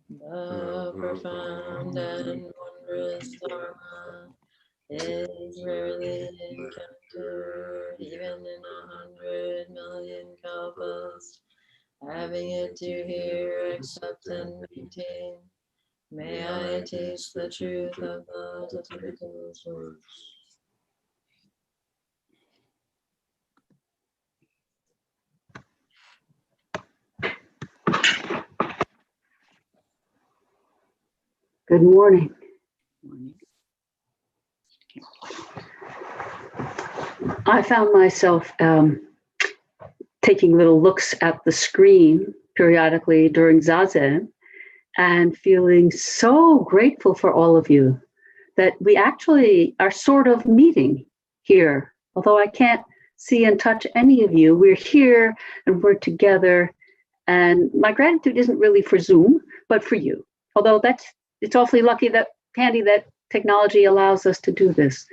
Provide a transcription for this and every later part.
The profound and wondrous Dharma is rarely encountered, even in 100 million kalpas. Having it to hear, accept, and maintain, may I taste the truth of the Tathagata's words. Good morning. I found myself taking little looks at the screen periodically during Zazen and feeling so grateful for all of you that we actually are sort of meeting here. Although I can't see and touch any of you, we're here and we're together. And my gratitude isn't really for Zoom, but for you. Although it's awfully handy that technology allows us to do this.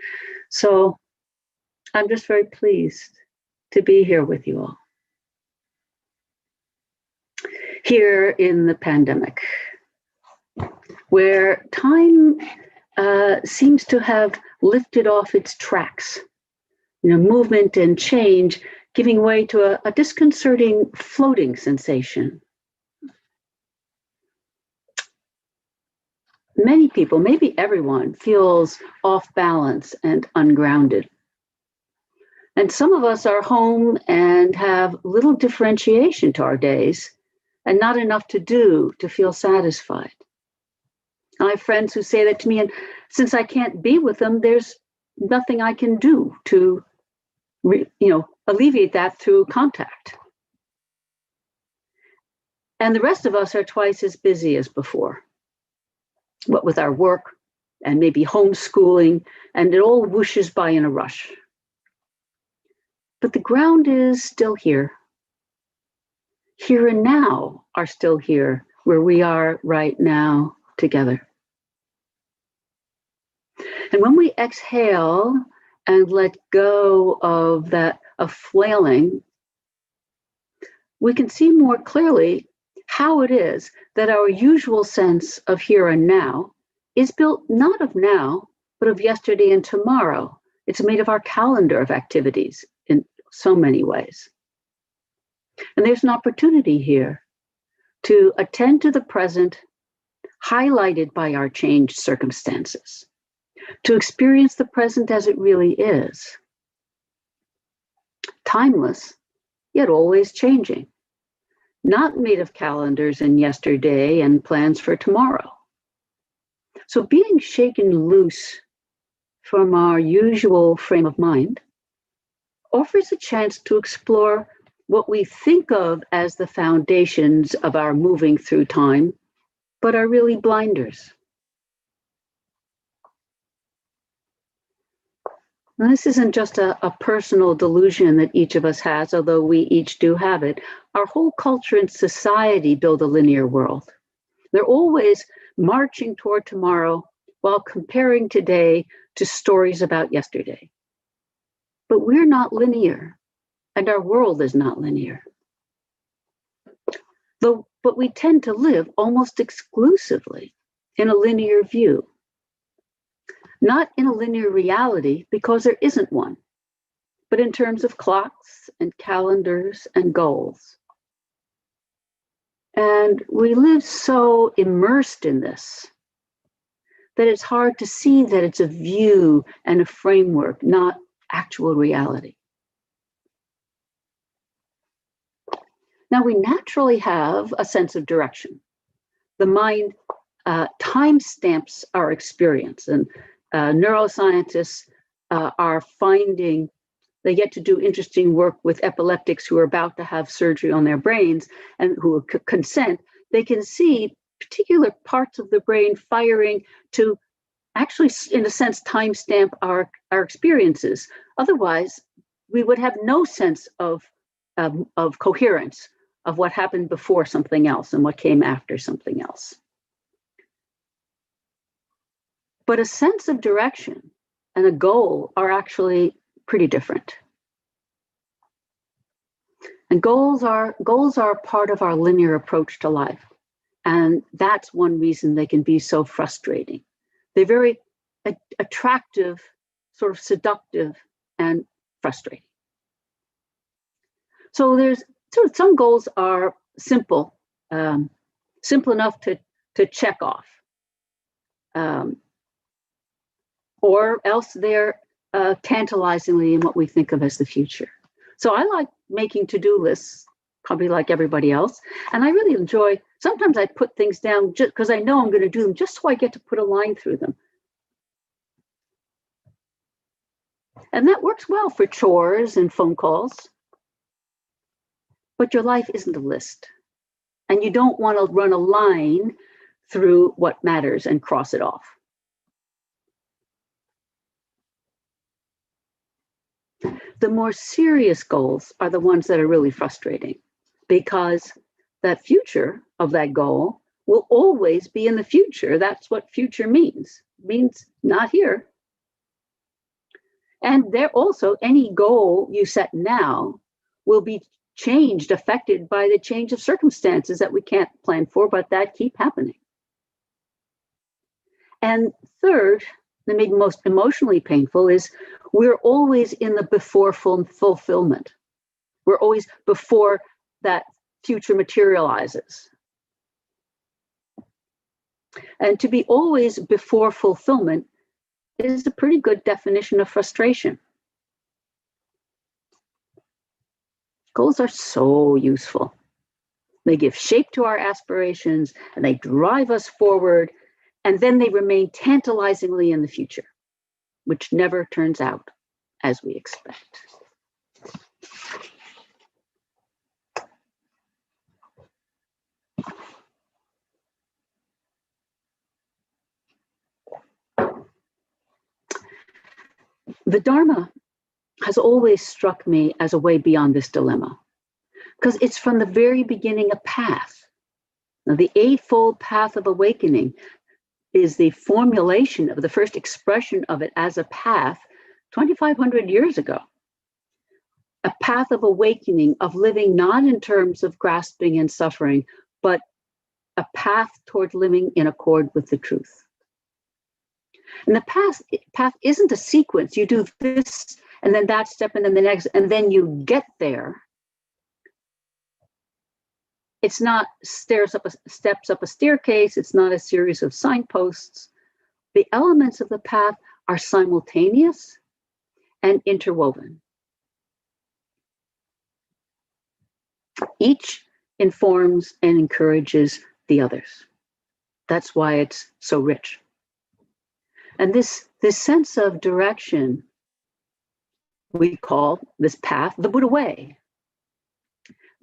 So I'm just very pleased to be here with you all. Here in the pandemic, where time seems to have lifted off its tracks, movement and change giving way to a disconcerting floating sensation. Many people, maybe everyone, feels off balance and ungrounded. And some of us are home and have little differentiation to our days and not enough to do to feel satisfied. I have friends who say that to me, and since I can't be with them, there's nothing I can do to, alleviate that through contact. And the rest of us are twice as busy as before, what with our work and maybe homeschooling, and it all whooshes by in a rush. But the ground is still here. Here and now are still here, where we are right now together. And when we exhale and let go of flailing, we can see more clearly how it is that our usual sense of here and now is built not of now, but of yesterday and tomorrow. It's made of our calendar of activities in so many ways. And there's an opportunity here to attend to the present, highlighted by our changed circumstances, to experience the present as it really is. Timeless, yet always changing. Not made of calendars and yesterday and plans for tomorrow. So being shaken loose from our usual frame of mind offers a chance to explore what we think of as the foundations of our moving through time, but are really blinders. Now, this isn't just a personal delusion that each of us has, although we each do have it. Our whole culture and society build a linear world. They're always marching toward tomorrow while comparing today to stories about yesterday. But we're not linear, and our world is not linear. But we tend to live almost exclusively in a linear view. Not in a linear reality, because there isn't one, but in terms of clocks and calendars and goals. And we live so immersed in this that it's hard to see that it's a view and a framework, not actual reality. Now, we naturally have a sense of direction. The mind timestamps our experience, and neuroscientists are finding they get to do interesting work with epileptics who are about to have surgery on their brains and who consent. They can see particular parts of the brain firing to actually, in a sense, timestamp our experiences. Otherwise, we would have no sense of coherence of what happened before something else and what came after something else. But a sense of direction and a goal are actually pretty different. And goals are part of our linear approach to life. And that's one reason they can be so frustrating. They're very attractive, sort of seductive, and frustrating. So there's sort of some goals are simple, simple enough to check off, or else they're tantalizingly in what we think of as the future. So I like making to-do lists, probably like everybody else, and I really enjoy. Sometimes I put things down just because I know I'm going to do them, just so I get to put a line through them. And that works well for chores and phone calls. But your life isn't a list. And you don't want to run a line through what matters and cross it off. The more serious goals are the ones that are really frustrating, because that future of that goal will always be in the future. That's what future means. It means not here. And there also, any goal you set now will be changed, affected by the change of circumstances that we can't plan for, but that keep happening. And third, the maybe most emotionally painful, is we're always in the before fulfillment. We're always before that future materializes. And to be always before fulfillment is a pretty good definition of frustration. Goals are so useful. They give shape to our aspirations and they drive us forward, and then they remain tantalizingly in the future, which never turns out as we expect. The Dharma has always struck me as a way beyond this dilemma, because it's from the very beginning a path. Now, the Eightfold Path of Awakening is the formulation of the first expression of it as a path 2,500 years ago. A path of awakening, of living not in terms of grasping and suffering, but a path toward living in accord with the truth. And the path isn't a sequence. You do this, and then that step, and then the next, and then you get there. It's not steps up a staircase. It's not a series of signposts. The elements of the path are simultaneous and interwoven. Each informs and encourages the others. That's why it's so rich. And this sense of direction, we call this path the Buddha way.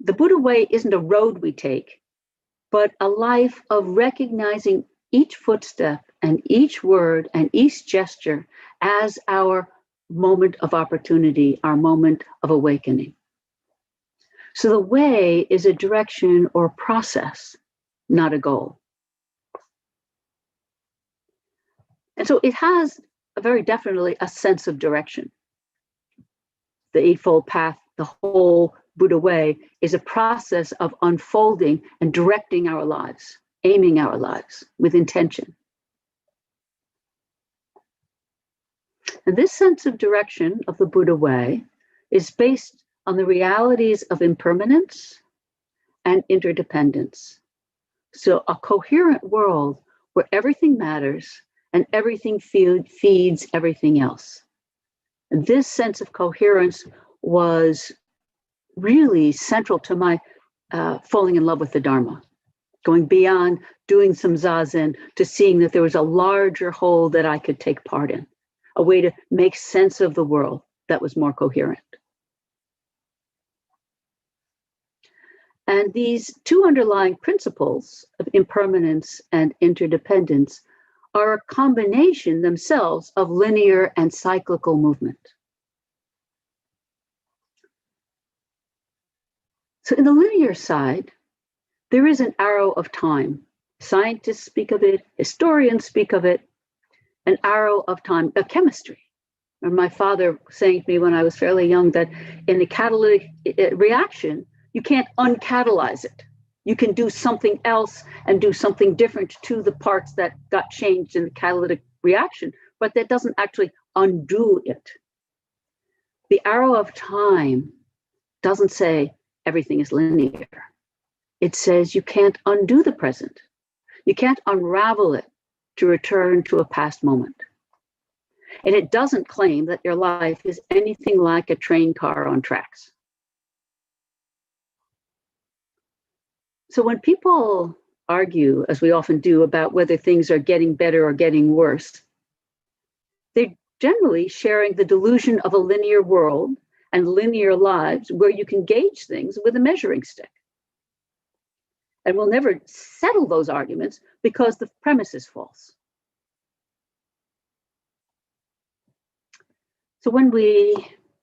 The Buddha way isn't a road we take, but a life of recognizing each footstep and each word and each gesture as our moment of opportunity, our moment of awakening. So the way is a direction or process, not a goal. And so it has very definitely a sense of direction. The Eightfold Path, the whole Buddha way, is a process of unfolding and directing our lives, aiming our lives with intention. And this sense of direction of the Buddha way is based on the realities of impermanence and interdependence. So a coherent world where everything matters and everything feeds everything else. And this sense of coherence was really central to my falling in love with the Dharma, going beyond doing some zazen to seeing that there was a larger whole that I could take part in, a way to make sense of the world that was more coherent. And these two underlying principles of impermanence and interdependence are a combination themselves of linear and cyclical movement. So in the linear side, there is an arrow of time. Scientists speak of it, historians speak of it, an arrow of time, of chemistry. And my father saying to me when I was fairly young that in a catalytic reaction, you can't uncatalyze it. You can do something else and do something different to the parts that got changed in the catalytic reaction, but that doesn't actually undo it. The arrow of time doesn't say everything is linear. It says you can't undo the present. You can't unravel it to return to a past moment. And it doesn't claim that your life is anything like a train car on tracks. So when people argue, as we often do, about whether things are getting better or getting worse, they're generally sharing the delusion of a linear world and linear lives where you can gauge things with a measuring stick. And we'll never settle those arguments because the premise is false. So when we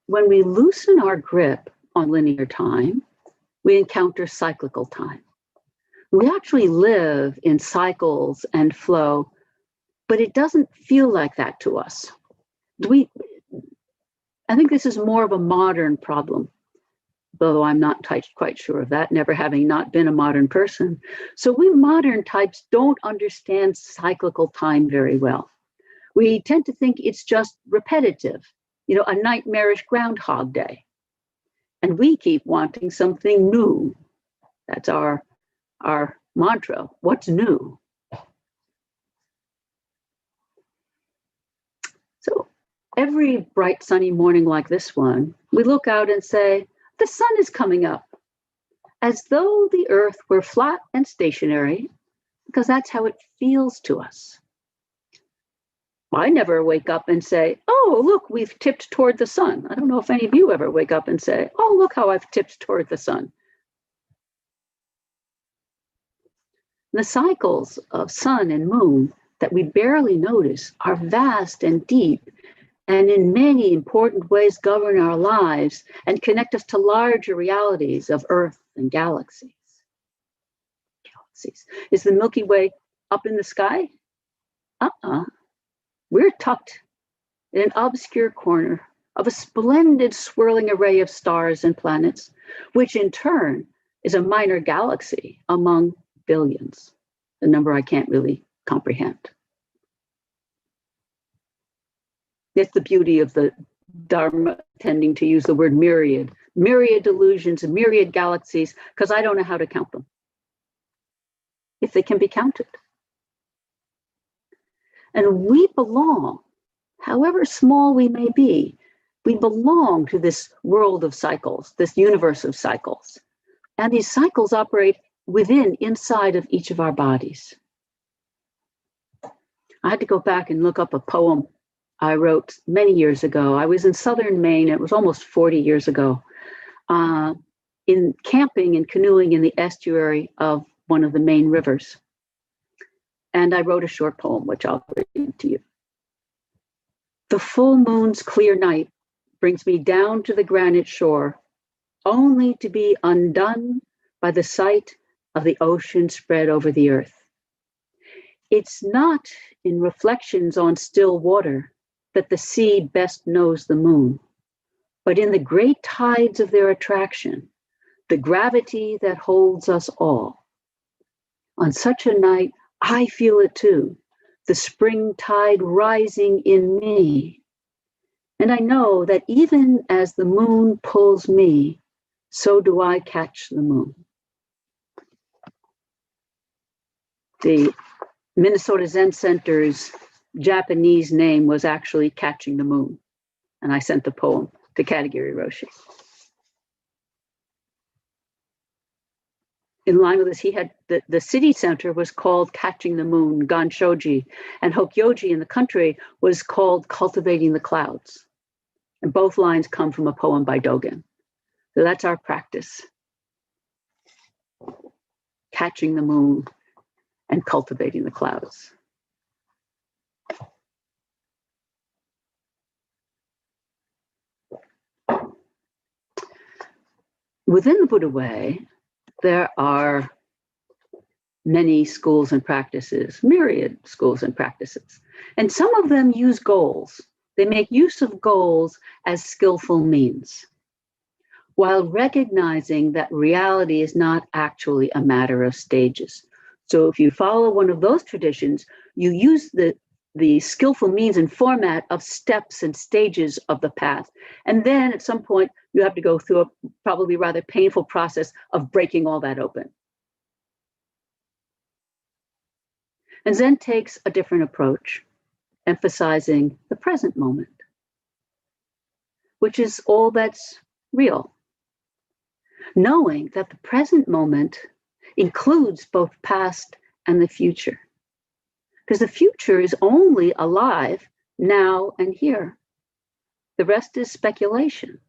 loosen our grip on linear time, we encounter cyclical time. We actually live in cycles and flow, but it doesn't feel like that to us. I think this is more of a modern problem, though I'm not quite sure of that, never having not been a modern person. So we modern types don't understand cyclical time very well. We tend to think it's just repetitive, a nightmarish Groundhog Day. And we keep wanting something new. That's our mantra. What's new? So every bright sunny morning like this one, we look out and say, the sun is coming up, as though the earth were flat and stationary, because that's how it feels to us. I never wake up and say, oh, look, we've tipped toward the sun. I don't know if any of you ever wake up and say, oh, look how I've tipped toward the sun. The cycles of sun and moon that we barely notice are vast and deep, and in many important ways govern our lives and connect us to larger realities of Earth and galaxies. Is the Milky Way up in the sky? We're tucked in an obscure corner of a splendid swirling array of stars and planets, which in turn is a minor galaxy among billions, a number I can't really comprehend. It's the beauty of the Dharma tending to use the word myriad delusions and myriad galaxies, because I don't know how to count them, if they can be counted. And we belong, however small we may be, we belong to this world of cycles, this universe of cycles. And these cycles operate inside of each of our bodies. I had to go back and look up a poem I wrote many years ago. I was in southern Maine, it was almost 40 years ago, in camping and canoeing in the estuary of one of the main rivers. And I wrote a short poem, which I'll read to you. The full moon's clear night brings me down to the granite shore, only to be undone by the sight of the ocean spread over the earth. It's not in reflections on still water that the sea best knows the moon, but in the great tides of their attraction, the gravity that holds us all. On such a night, I feel it too, the spring tide rising in me. And I know that even as the moon pulls me, so do I catch the moon. The Minnesota Zen Center's Japanese name was actually Catching the Moon. And I sent the poem to Katagiri Roshi. In line with this, he had the city center was called Catching the Moon, Ganshoji, and Hokyoji in the country was called Cultivating the Clouds. And both lines come from a poem by Dogen. So that's our practice. Catching the moon and cultivating the clouds. Within the Buddha way, there are many schools and practices, myriad schools and practices. And some of them use goals. They make use of goals as skillful means. while recognizing that reality is not actually a matter of stages. So if you follow one of those traditions, you use the skillful means and format of steps and stages of the path. And then at some point, you have to go through a probably rather painful process of breaking all that open. And Zen takes a different approach, emphasizing the present moment, which is all that's real. Knowing that the present moment includes both past and the future. Because the future is only alive now and here. The rest is speculation.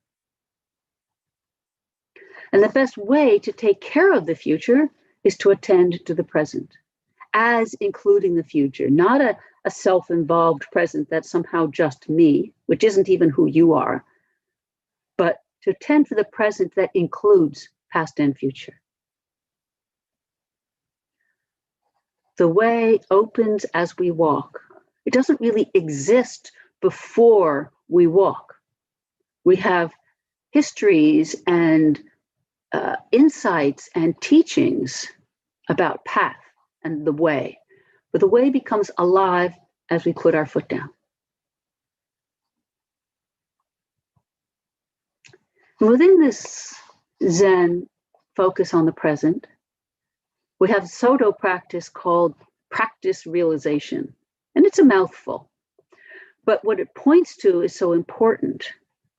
And the best way to take care of the future is to attend to the present, as including the future, not a self-involved present that's somehow just me, which isn't even who you are, but to attend to the present that includes past and future. The way opens as we walk. It doesn't really exist before we walk. We have histories and insights and teachings about path and the way, but the way becomes alive as we put our foot down. Within this Zen focus on the present, we have a Soto practice called practice realization, and it's a mouthful. But what it points to is so important,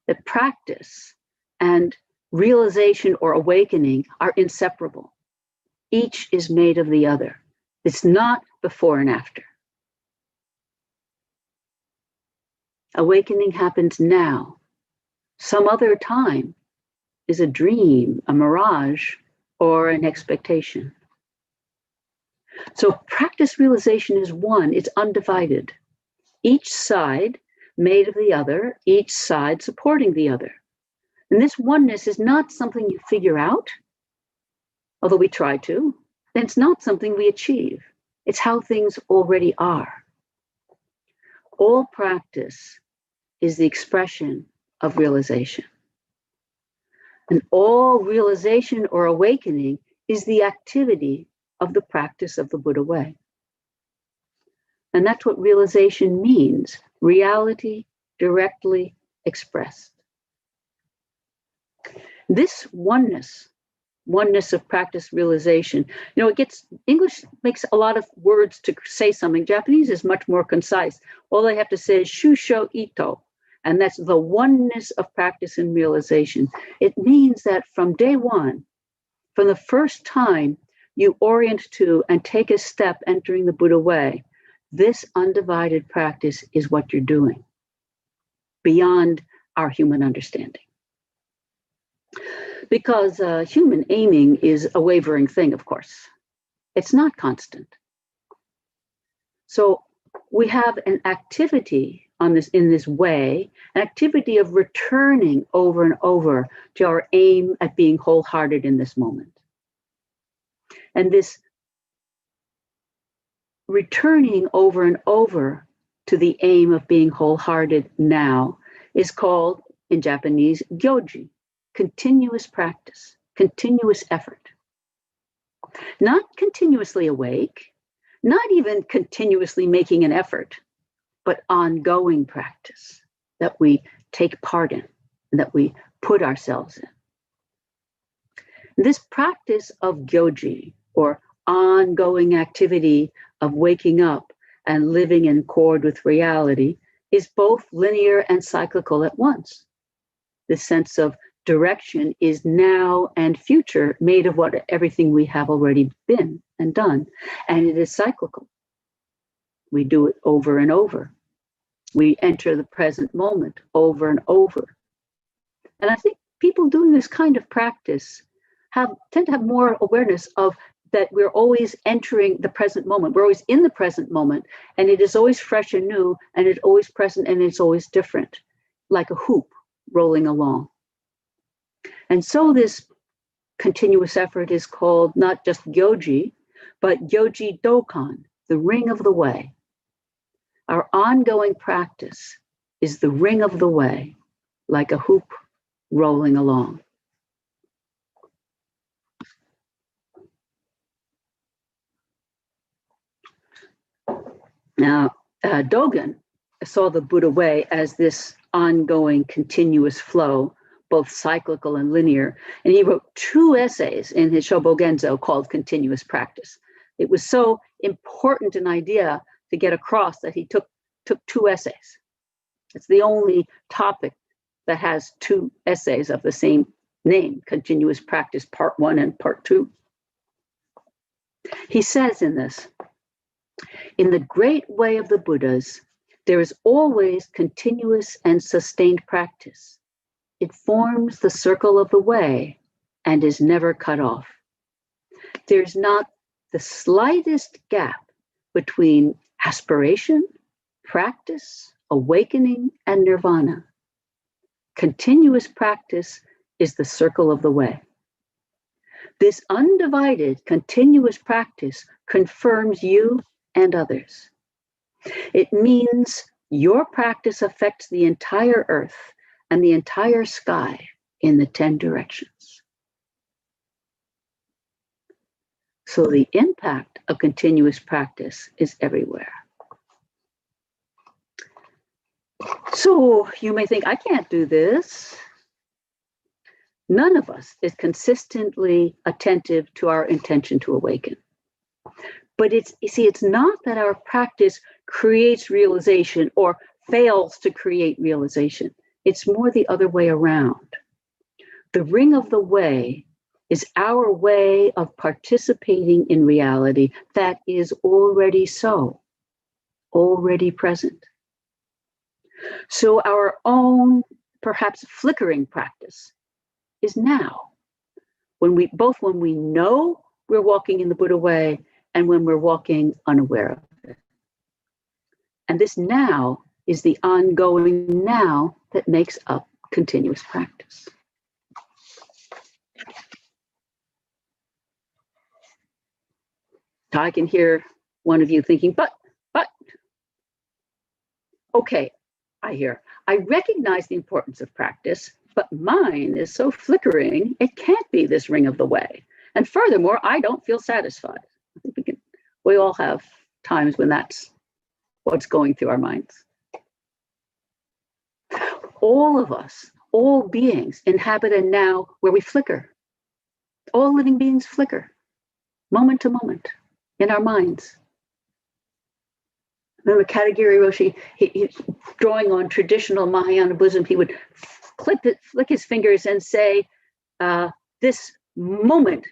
that practice and realization or awakening are inseparable. Each is made of the other. It's not before and after. Awakening happens now. Some other time is a dream, a mirage, or an expectation. So practice realization is one, it's undivided. Each side made of the other, each side supporting the other. And this oneness is not something you figure out, although we try to, and it's not something we achieve. It's how things already are. All practice is the expression of realization. And all realization or awakening is the activity of the practice of the Buddha way. And that's what realization means, reality directly expressed. This oneness of practice realization, English makes a lot of words to say something. Japanese is much more concise. All they have to say is shusho ito, and that's the oneness of practice and realization. It means that from day one, from the first time you orient to and take a step entering the Buddha way, this undivided practice is what you're doing, beyond our human understanding. Because human aiming is a wavering thing, of course. It's not constant. So we have an activity in this way, an activity of returning over and over to our aim at being wholehearted in this moment. And this returning over and over to the aim of being wholehearted now is called, in Japanese, gyoji, continuous practice, continuous effort. Not continuously awake, not even continuously making an effort, but ongoing practice that we take part in, that we put ourselves in. This practice of gyoji, or ongoing activity of waking up and living in accord with reality, is both linear and cyclical at once. The sense of direction is now and future, made of what everything we have already been and done, and it is cyclical. We do it over and over. We enter the present moment over and over. And I think people doing this kind of practice tend to have more awareness of that we're always entering the present moment. We're always in the present moment, and it is always fresh and new, and it's always present, and it's always different, like a hoop rolling along. And so this continuous effort is called not just gyoji, but gyoji dokan, the ring of the way. Our ongoing practice is the ring of the way, like a hoop rolling along. Now, Dogen saw the Buddha way as this ongoing, continuous flow, both cyclical and linear. And he wrote 2 essays in his Shobogenzo called Continuous Practice. It was so important an idea to get across that he took 2 essays. It's the only topic that has 2 essays of the same name, Continuous Practice Part 1 and Part 2. He says in this, in the great way of the Buddhas, there is always continuous and sustained practice. It forms the circle of the way and is never cut off. There's not the slightest gap between aspiration, practice, awakening, and nirvana. Continuous practice is the circle of the way. This undivided, continuous practice confirms you and others. It means your practice affects the entire earth and the entire sky in the 10 directions. So the impact of continuous practice is everywhere. So you may think, I can't do this. None of us is consistently attentive to our intention to awaken. But it's not that our practice creates realization or fails to create realization. It's more the other way around. The ring of the way is our way of participating in reality that is already so, already present. So our own, perhaps flickering practice is now, when we know we're walking in the Buddha way and when we're walking unaware of it. And this now is the ongoing now that makes up continuous practice. I can hear one of you thinking, but, okay, I recognize the importance of practice, but mine is so flickering, it can't be this ring of the way. And furthermore, I don't feel satisfied. I think we all have times when that's what's going through our minds. All of us, all beings inhabit a now where we flicker. All living beings flicker, moment to moment, in our minds. Remember Katagiri Roshi, he drawing on traditional Mahayana Buddhism, he would flick his fingers and say, this moment,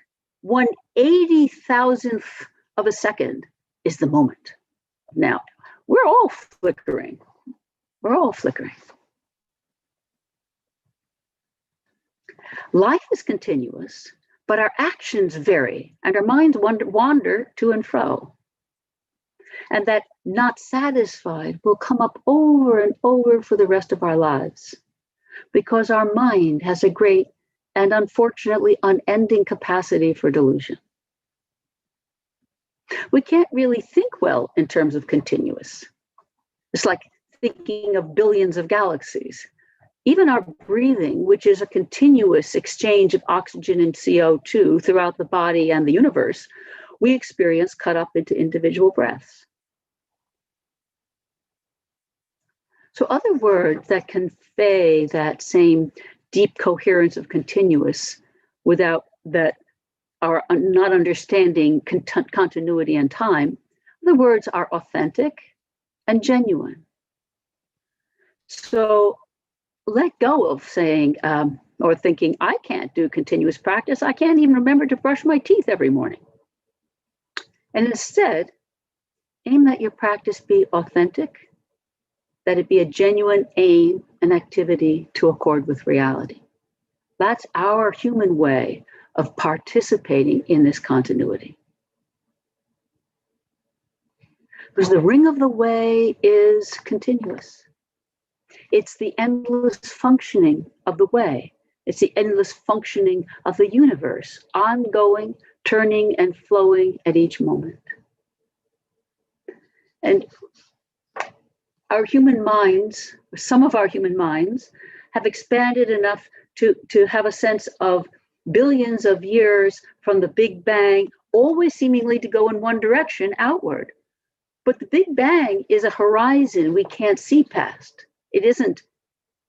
1/80,000th of a second is the moment. Now, we're all flickering. We're all flickering. Life is continuous, but our actions vary and our minds wander to and fro. And that not satisfied will come up over and over for the rest of our lives, because our mind has a great and unfortunately unending capacity for delusion. We can't really think well in terms of continuous. It's like thinking of billions of galaxies. Even our breathing, which is a continuous exchange of oxygen and CO2 throughout the body and the universe, we experience cut up into individual breaths. So other words that convey that same deep coherence of continuous without that are not understanding continuity and time, the words are authentic and genuine. So let go of saying or thinking, I can't do continuous practice. I can't even remember to brush my teeth every morning. And instead, aim that your practice be authentic, that it be a genuine aim and activity to accord with reality. That's our human way of participating in this continuity. Because the ring of the way is continuous. It's the endless functioning of the way. It's the endless functioning of the universe, ongoing, turning and flowing at each moment. And our human minds, some of our human minds, have expanded enough to have a sense of billions of years from the Big Bang, always seemingly to go in one direction, outward. But the Big Bang is a horizon we can't see past. It isn't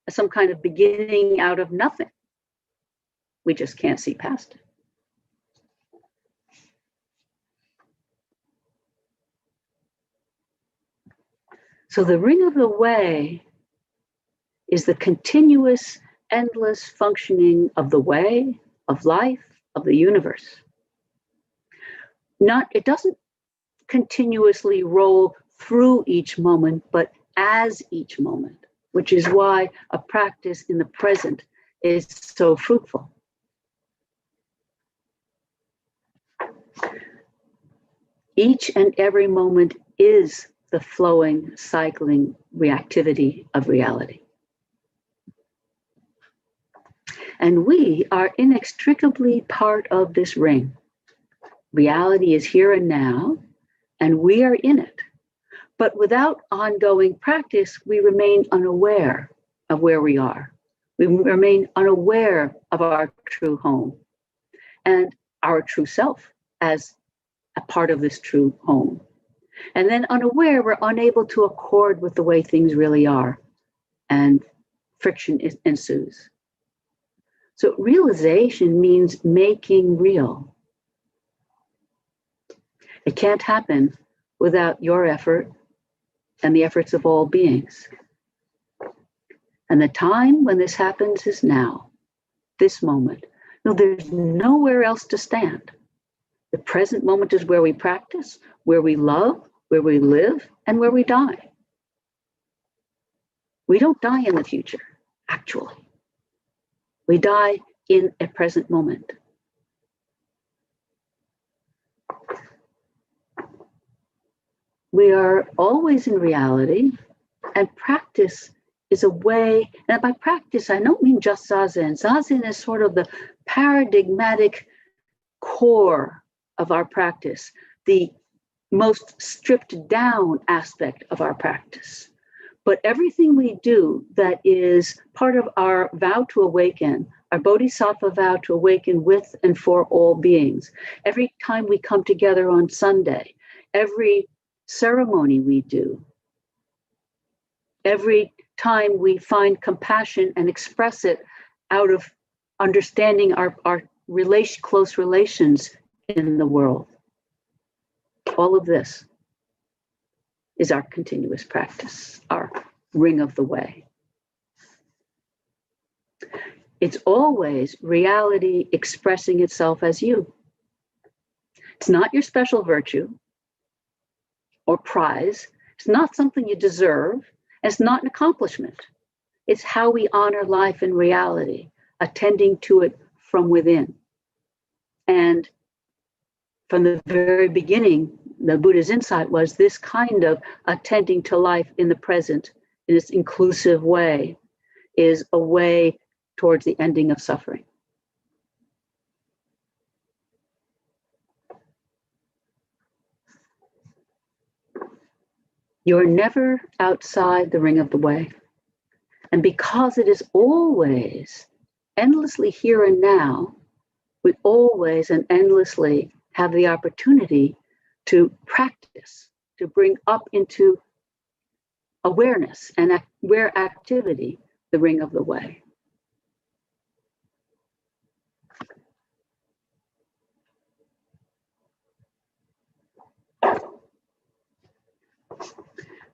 some kind of beginning out of nothing. We just can't see past it. So the ring of the way is the continuous, endless functioning of the way, of life, of the universe. It doesn't continuously roll through each moment, but as each moment, which is why a practice in the present is so fruitful. Each and every moment is the flowing, cycling reactivity of reality. And we are inextricably part of this ring. Reality is here and now, and we are in it. But without ongoing practice, we remain unaware of where we are. We remain unaware of our true home and our true self as a part of this true home. And then unaware, we're unable to accord with the way things really are, and friction ensues. So realization means making real. It can't happen without your effort and the efforts of all beings. And the time when this happens is now, this moment. No, there's nowhere else to stand. The present moment is where we practice, where we love, where we live, and where we die. We don't die in the future, actually. We die in a present moment. We are always in reality, and practice is a way, and by practice, I don't mean just Zazen. Zazen is sort of the paradigmatic core of our practice, the most stripped down aspect of our practice. But everything we do that is part of our vow to awaken, our bodhisattva vow to awaken with and for all beings, every time we come together on Sunday, every ceremony we do, every time we find compassion and express it out of understanding our close relations in the world. All of this is our continuous practice, our ring of the way. It's always reality expressing itself as you. It's not your special virtue or prize. It's not something you deserve. And it's not an accomplishment. It's how we honor life in reality, attending to it from within. And from the very beginning, the Buddha's insight was this kind of attending to life in the present in this inclusive way is a way towards the ending of suffering. You're never outside the ring of the way. And because it is always endlessly here and now, we always and endlessly have the opportunity to practice, to bring up into awareness and aware activity the ring of the way.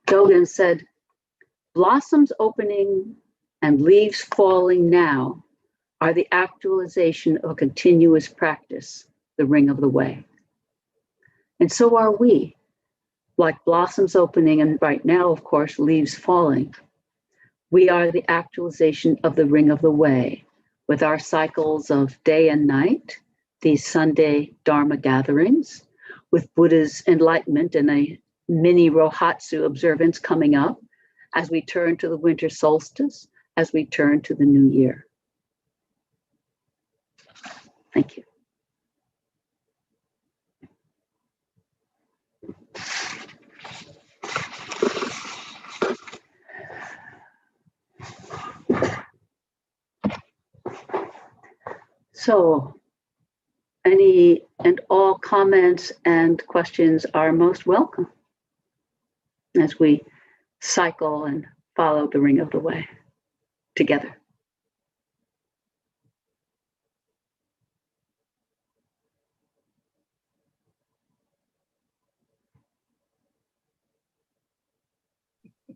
Dogen said, blossoms opening and leaves falling now are the actualization of a continuous practice, the ring of the way. And so are we, like blossoms opening and right now, of course, leaves falling. We are the actualization of the ring of the way with our cycles of day and night, these Sunday Dharma gatherings, with Buddha's enlightenment and a mini Rohatsu observance coming up as we turn to the winter solstice, as we turn to the new year. Thank you. So, any and all comments and questions are most welcome. as we cycle and follow the ring of the way together.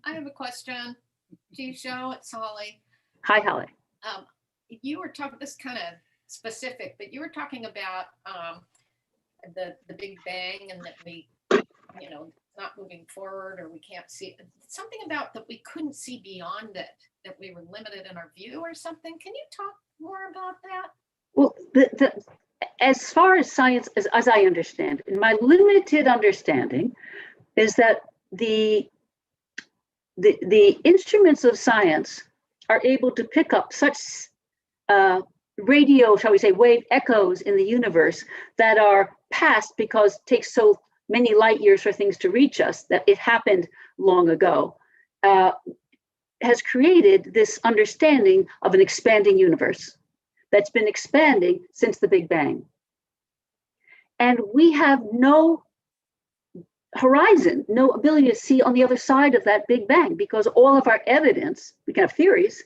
I have a question. Jisho, it's Holly. Hi, Holly. You were talking, this kind of specific, but you were talking about the Big Bang and that we, not moving forward or we can't see something about that we couldn't see beyond it, that we were limited in our view or something. Can you talk more about that? Well, as far as science, as I understand, in my limited understanding, is that the instruments of science are able to pick up such radio, shall we say, wave echoes in the universe that are past because it takes so many light years for things to reach us, that it happened long ago, has created this understanding of an expanding universe that's been expanding since the Big Bang. And we have no horizon, no ability to see on the other side of that Big Bang, because all of our evidence, we can have theories,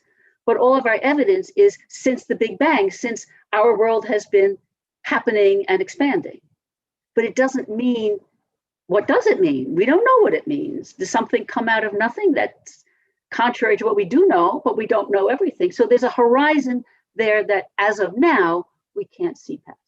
but all of our evidence is since the Big Bang, since our world has been happening and expanding. But it doesn't mean, what does it mean? We don't know what it means. Does something come out of nothing? That's contrary to what we do know, but we don't know everything. So there's a horizon there that as of now, we can't see past.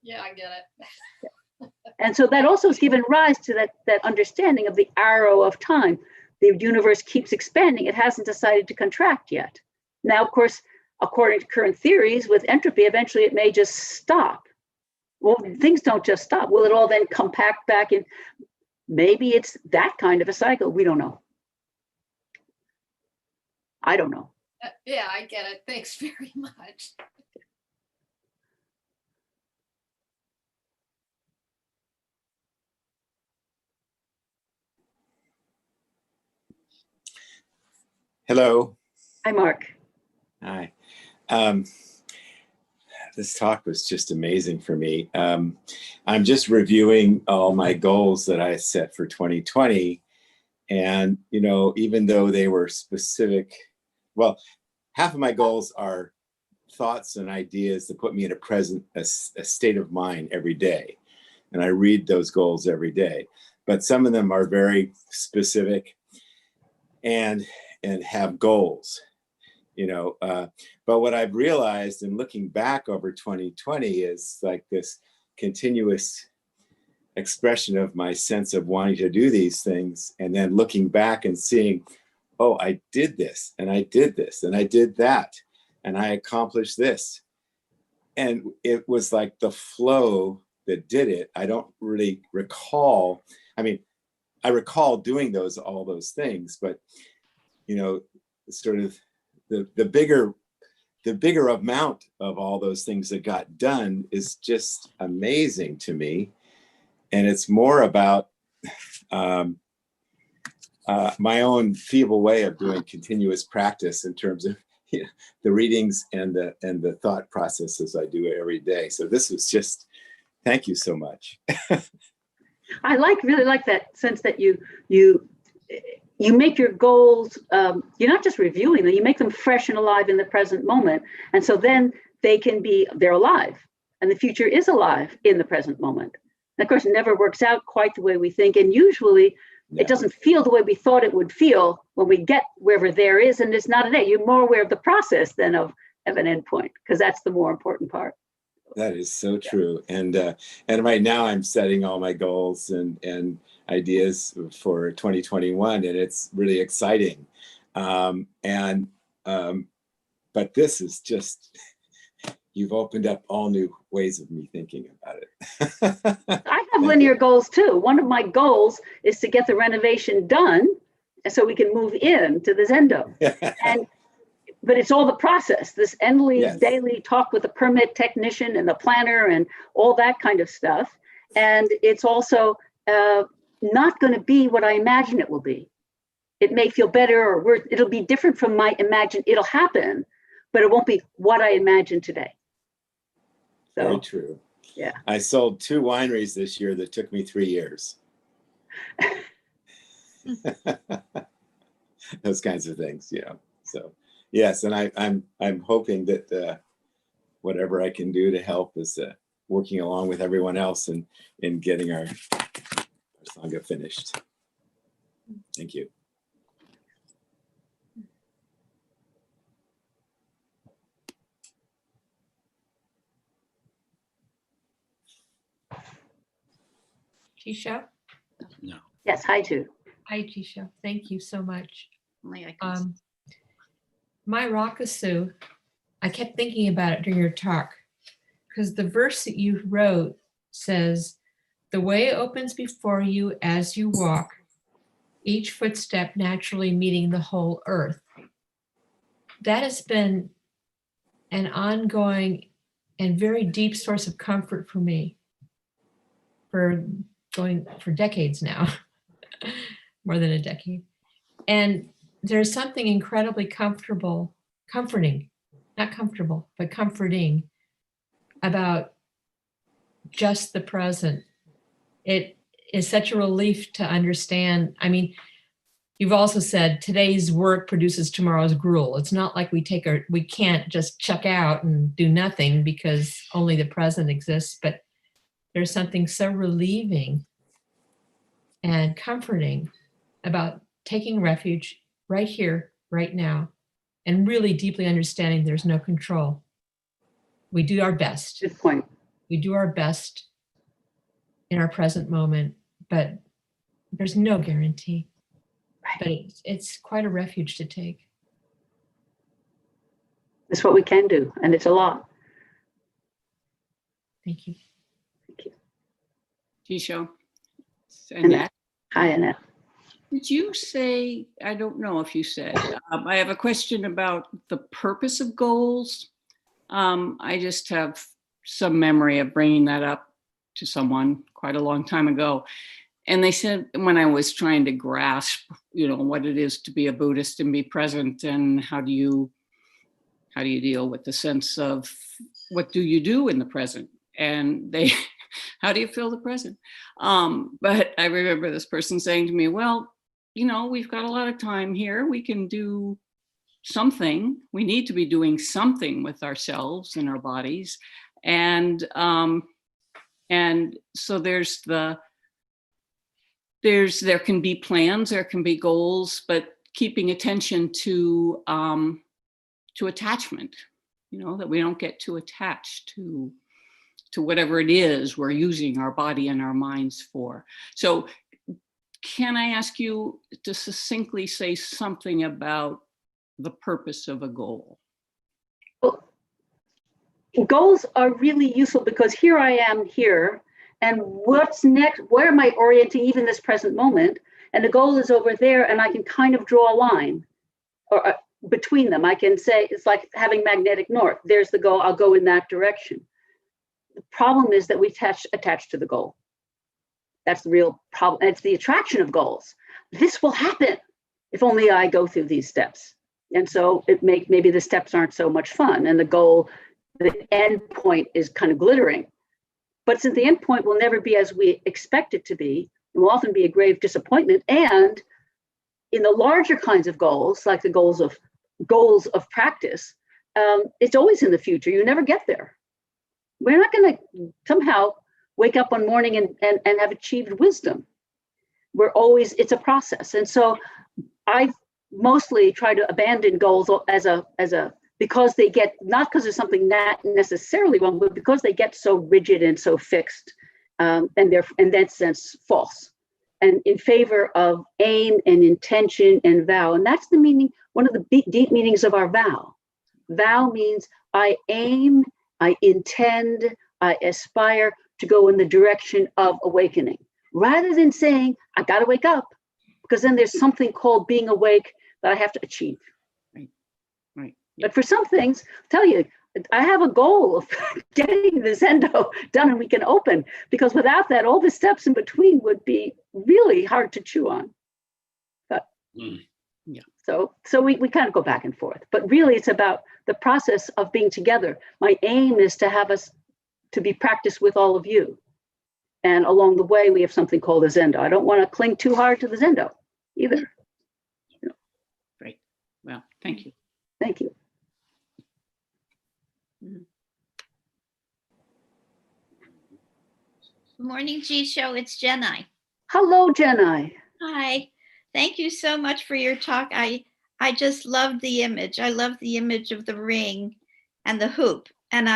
Yeah, I get it. And so that also has given rise to that understanding of the arrow of time. The universe keeps expanding. It hasn't decided to contract yet. Now, of course, according to current theories, with entropy, eventually it may just stop. Well, things don't just stop. Will it all then compact back in? Maybe it's that kind of a cycle. We don't know. I don't know. Yeah, I get it. Thanks very much. Hello. Hi, Mark. Hi. This talk was just amazing for me. I'm just reviewing all my goals that I set for 2020. And, even though they were specific, well, half of my goals are thoughts and ideas that put me in a state of mind every day. And I read those goals every day. But some of them are very specific and have goals. But what I've realized in looking back over 2020 is like this continuous expression of my sense of wanting to do these things, and then looking back and seeing, oh, I did this, and I did this, and I did that, and I accomplished this. And it was like the flow that did it. I don't really recall. I mean, I recall doing all those things, but sort of the bigger amount of all those things that got done is just amazing to me. And it's more about my own feeble way of doing continuous practice in terms of the readings and the thought processes I do every day. So this was just, thank you so much. I really like that sense that you make your goals, you're not just reviewing them, you make them fresh and alive in the present moment. And so then they're alive, and the future is alive in the present moment. And of course, it never works out quite the way we think. And usually it doesn't feel the way we thought it would feel when we get wherever there is. And it's not a day. You're more aware of the process than of an endpoint, because that's the more important part. That is so true. And right now I'm setting all my goals and ideas for 2021, and it's really exciting. But this is just, you've opened up all new ways of me thinking about it. I have linear goals too. One of my goals is to get the renovation done so we can move in to the Zendo. But it's all the process, this endless daily talk with the permit technician and the planner and all that kind of stuff. And it's also not going to be what I imagine it will be. It may feel better, or it'll be different from my imagine. It'll happen, but it won't be what I imagine today. So, very true. Yeah. I sold 2 wineries this year that took me 3 years. Those kinds of things, So yes, and I'm hoping that whatever I can do to help is working along with everyone else and in getting our Sangha finished. Thank you. Jisho? No. Yes, hi, too. Hi, Jisho. Thank you so much. Only I can My Rakusu, I kept thinking about it during your talk, because the verse that you wrote says, "The way opens before you as you walk, each footstep naturally meeting the whole earth." That has been an ongoing and very deep source of comfort for me for decades now, more than a decade. And there's something incredibly comforting about just the present. It is such a relief to understand. I mean, you've also said today's work produces tomorrow's gruel. It's not like we can't just check out and do nothing because only the present exists, but there's something so relieving and comforting about taking refuge right here, right now, and really deeply understanding there's no control. We do our best. Good point. We do our best in our present moment, but there's no guarantee. But it's quite a refuge to take. It's what we can do, and it's a lot. Thank you. Jisho. Annette. Hi, Annette. Did you say, I don't know if you said, I have a question about the purpose of goals. I just have some memory of bringing that up to someone quite a long time ago. And they said, when I was trying to grasp, what it is to be a Buddhist and be present, and how do you deal with the sense of what do you do in the present? And how do you feel the present? But I remember this person saying to me, well, we've got a lot of time here. We can do something. We need to be doing something with ourselves and our bodies. And so there can be plans, there can be goals, but keeping attention to attachment, that we don't get too attached to whatever it is we're using our body and our minds for. So can I ask you to succinctly say something about the purpose of a goal? Well, goals are really useful because here I am here, and what's next? Where am I orienting even this present moment? And the goal is over there, and I can kind of draw a line or between them. I can say it's like having magnetic north. There's the goal. I'll go in that direction. The problem is that we attach to the goal. That's the real problem. And it's the attraction of goals. This will happen if only I go through these steps. And so maybe the steps aren't so much fun, and the goal, the end point is kind of glittering. But since the end point will never be as we expect it to be, it will often be a grave disappointment. And in the larger kinds of goals, like the goals of practice, it's always in the future. You never get there. We're not going to somehow wake up one morning and have achieved wisdom. It's a process. And so I mostly try to abandon goals because they get, not because there's something not necessarily wrong, but because they get so rigid and so fixed, and they're in that sense false, and in favor of aim and intention and vow. And that's the meaning, one of the deep meanings of our vow. Vow means I aim, I intend, I aspire to go in the direction of awakening, rather than saying, I got to wake up, because then there's something called being awake that I have to achieve. Right. But for some things, I'll tell you, I have a goal of getting the Zendo done and we can open, because without that, all the steps in between would be really hard to chew on. But yeah. So we kind of go back and forth, but really it's about the process of being together. My aim is to have us to be practiced with all of you. And along the way, we have something called a Zendo. I don't want to cling too hard to the Zendo. either. Great. Well, thank you. Thank you. Good morning, Jisho. It's Jenai. Hello, Jenai. Hi. Thank you so much for your talk. I just love the image. I love the image of the ring and the hoop. And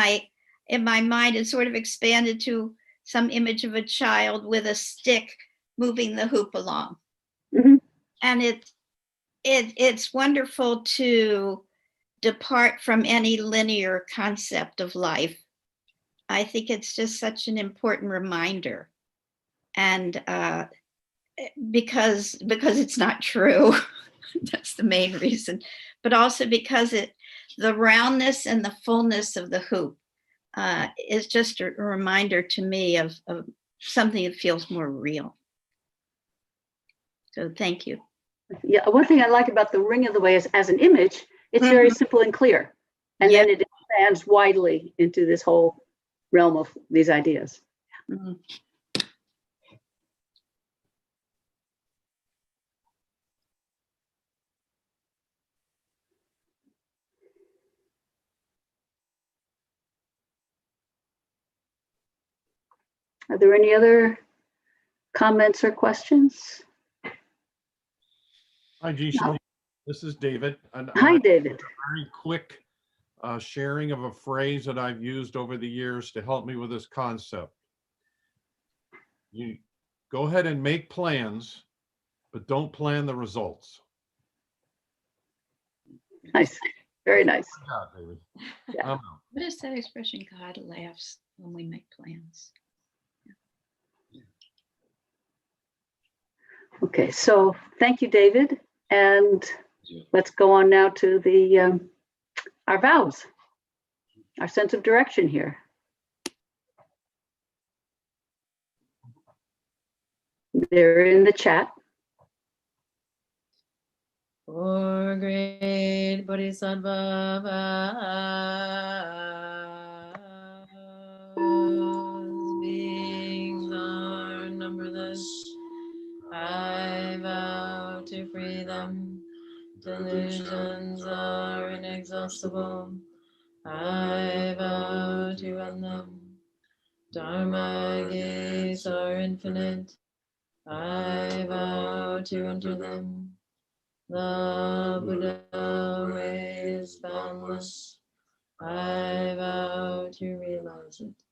in my mind, it sort of expanded to some image of a child with a stick moving the hoop along. Mhm. And it's wonderful to depart from any linear concept of life. I think it's just such an important reminder. And because it's not true. That's the main reason, but also because the roundness and the fullness of the hoop is just a reminder to me of something that feels more real. So thank you. Yeah, one thing I like about the ring of the way is as an image, it's very simple and clear. And then it expands widely into this whole realm of these ideas. Mhm. Are there any other comments or questions? Hi, Jisho. This is David. And Hi, I David. very quick sharing of a phrase that I've used over the years to help me with this concept. You go ahead and make plans, but don't plan the results. Nice. Very nice. Yeah, David. Yeah. I'm out. What is that expression? God laughs when we make plans. Okay, so thank you, David. And let's go on now to the our vows, our sense of direction here. They're in the chat. For great Bodhisattva vows, beings are numberless. I vow to free them. Delusions are inexhaustible. I vow to end them. Dharma gates are infinite. I vow to enter them. The Buddha way is boundless. I vow to realize it.